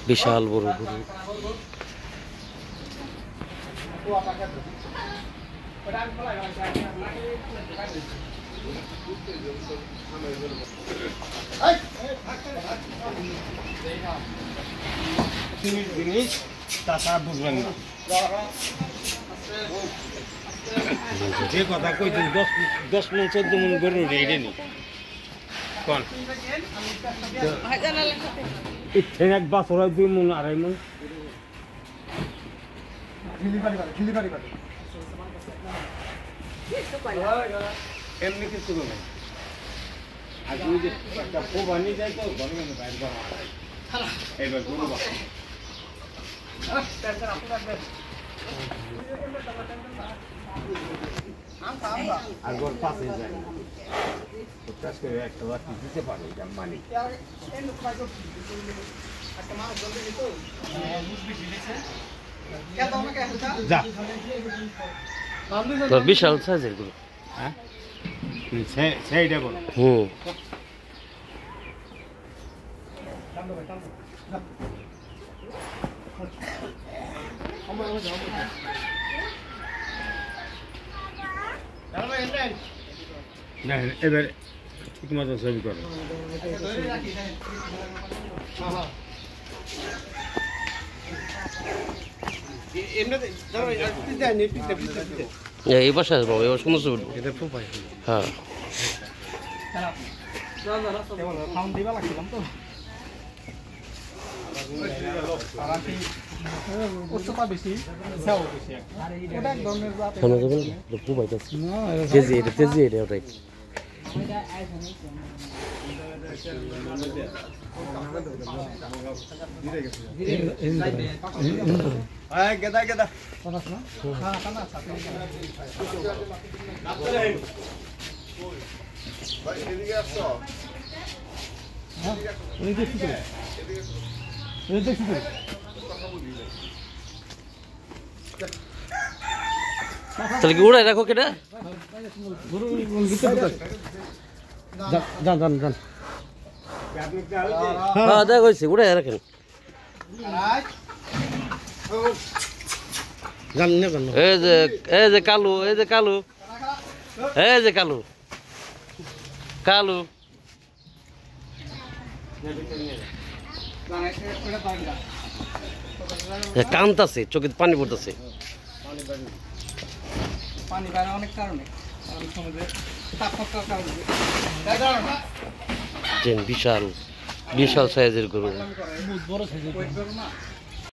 বিশাল বড় গরু। জিনিস তাছাড়া বুঝবেন না। যে কথা কইতে 10 মন 14 মন গরু রেডি নেই কোন এক বছর 2 মন 2.5 মন এমনি কিছু নেই। আর তুমি যে একটা পোবানি যায় তো ঘরে বাইরে বাবা এইবার গরু বাবা আর গোর পাশে যায় চাষ করে একটা বাকি দিতে পারে এটা মানি তো বিশাল সাইজের গরু। হ্যাঁ সেইটা বলো। না এবার ঠিক মতো ছবি করো। এই পাশে আসবো, এবার সুন্দর ছবি। হ্যাঁ তেজি এটা ওটাই। গেদা গেদা তাহলে কি উড়াই রাখো কেটা? যান যান যান। হ্যাঁ দেখ হয়েছে, উড়াই রাখেন। এই যে কালু, এই যে কালু, এই যে কালু কালু কান্তাছে, চোখে পানি পড়তেছে। পানি বাইরে অনেক কারণে তাপমাত্রার কারণে বিশাল বিশাল সাইজের গরু। বড় সাইজের